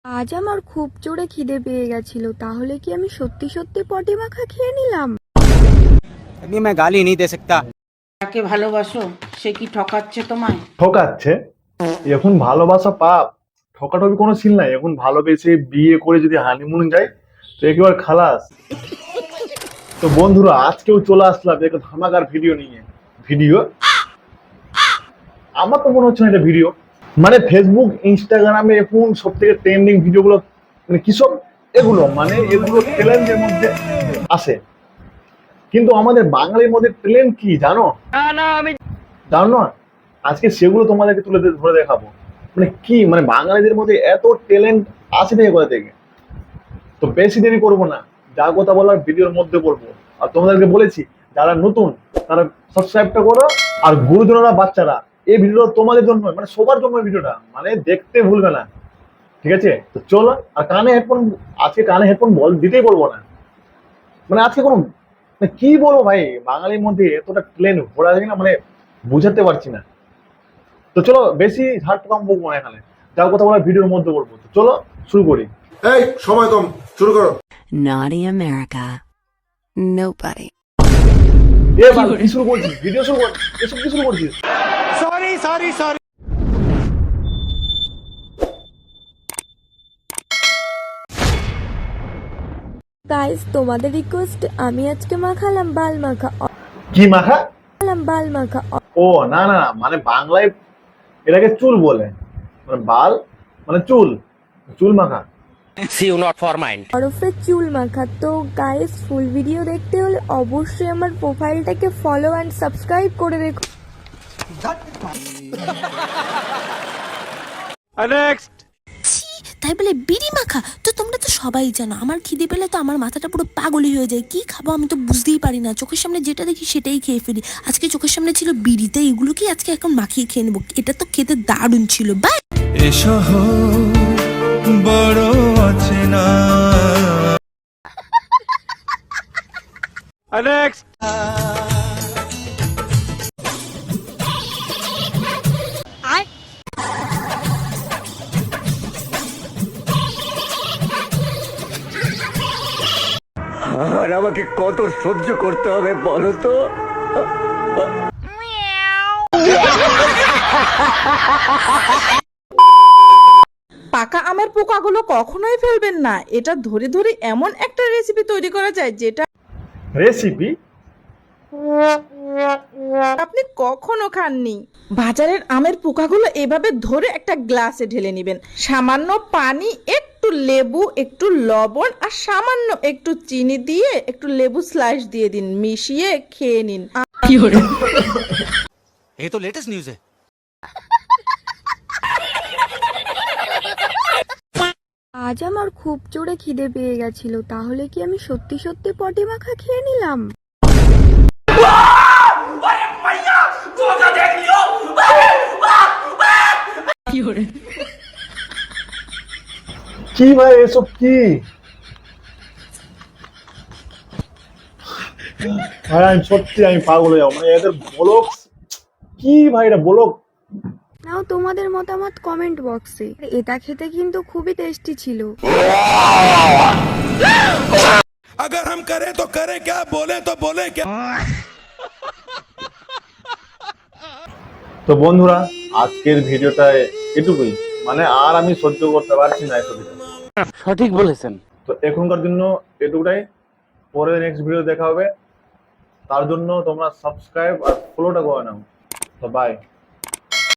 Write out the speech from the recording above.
আজ আমার খুব জোরে খিদে পেয়ে গেছিল, তাহলে কি আমি সত্যি সত্যি পটি মাখা খেয়ে নিলাম? अभी मैं गाली नहीं दे सकता। যাকে ভালোবাসো সে কি ঠকাচ্ছে তোমায়? ঠকাচ্ছে? এখন ভালোবাসা পাপ, ঠকাঠকি কোনো সিন নাই। এখন ভালোবেসে বিয়ে করে যদি হানিমুন যায় তো একেবারে খালাস। তো বন্ধুরা, আজকেও চলে আসলাম একটা ধামাকার ভিডিও নিয়ে। ভিডিও আমার তো মনে হচ্ছে না এটা ভিডিও, মানে ফেসবুক ইনস্টাগ্রামে এখন সব থেকে ট্রেন্ডিং ভিডিওগুলো মানে কিসব এগুলো, মানে এগুলো ট্রেন্ডের মধ্যে আসে। কিন্তু আমাদের বাঙালির মধ্যে ট্রেন্ড কি জানো? জানো না? আজকে সেগুলো তোমাদেরকে তুলে ধরে দেখাবো। মানে কি, মানে বাঙালিদের মধ্যে এত ট্যালেন্ট আছে থেকে কোথা থেকে। তো বেশি দেরি করবো না, যা কথা বলার ভিডিওর মধ্যে বলবো। আর তোমাদেরকে বলেছি, যারা নতুন তারা সাবস্ক্রাইবটা করো, আর গুরুজনরা বাচ্চারা এই ভিডিওটা তোমাদের জন্য, মানে সবার জন্য ভিডিওটা, মানে দেখতে ভুলবে না। ঠিক আছে? তো চলো। আর কানে হেডফোন, আজকে কানে হেডফোন দিতেই বলবো না। মানে আজকে কোনো মানে কি বলবো ভাই, বাঙালির মধ্যে এতটা ট্যালেন্ট ভরা যায় না, মানে বুঝাতে পারছি না। তো চলো, বেশি ঝাড় কম বলবো না এখানে, যা কথা বলার ভিডিওর মধ্যে বলবো। তো চলো শুরু করি। এই সময় কম, শুরু করো। Naughty America. Nobody. কি শুরু করছিস? ভিডিও শুরু কর, এসব কি শুরু করছিস? গাইস, তোমাদের রিকোয়েস্ট আমি আজকে মাখালাম বাল মাখা। কি মাখা? বাল মাখা। ও না না না, মানে বাংলায় এটাকে চুল বলে, মানে বাল মানে চুল, চুল মাখা। ওরফে চুল মাখা। তো গাইস, ফুল ভিডিও দেখতে হলে অবশ্যই আমার প্রোফাইলটাকে ফলো অ্যান্ড সাবস্ক্রাইব করে রেখো। তাই বলে বিড়ি মাখা? তো তোমরা তো সবাই জানো আমার খিদে পেলে তো আমার মাথাটা পুরো পাগলই হয়ে যায়। কি খাবো আমি তো বুঝতেই পারি না, চোখের সামনে যেটা দেখি সেটাই খেয়ে ফেলি। আজকে চোখের সামনে ছিল বিড়ি, তাই এগুলো কি আজকে এখন মাখিয়ে খেয়ে নেবো। এটা তো খেতে দারুণ ছিল। বাই। বড় আছে না আর আমাকে কত সহ্য করতে হবে বলো তো? পাকা আমের পোকাগুলো কখনোই ফেলবেন না। এটা ধরে ধরে এমন একটা রেসিপি তৈরি করা যায় যেটা রেসিপি? আপনি কখনো খাননি। বাজারের আমের পোকাগুলো এভাবে ধরে একটা গ্লাসে ঢেলে নেবেন। সামান্য পানি, একটু লেবু, একটু লবণ আর সামান্য একটু চিনি দিয়ে একটু লেবু স্লাইস দিয়ে দিন, মিশিয়ে খেয়ে নিন। ये तो लेटेस्ट न्यूज़ है। আজ আমার খুব জোরে খিদে পেয়ে গেছিল, তাহলে কি আমি সত্যি সত্যি পটি মাখা খেয়ে নিলাম? কি ভাই এসব কি ভাই? আমি সত্যি আমি পাগল হয়ে যাবো, মানে এদের ব্লগ কি ভাই, এটা ব্লগ। নাও তোমাদের মতামত কমেন্ট বক্সে। এটা খেতে কিন্তু খুবই টেস্টি ছিল। अगर हम करें तो करें क्या, बोले तो बोले क्या। তো বন্ধুরা, আজকের ভিডিওটা এটুকুই, মানে আর আমি সহ্য করতে পারছি না এসব ভিডিও। সঠিক বলেছেন। তো এখনকার জন্য এটুকুটাই, পরে নেক্সট ভিডিও দেখা হবে। তার জন্য তোমরা সাবস্ক্রাইব আর ফলোটা করে নাও। তো বাই।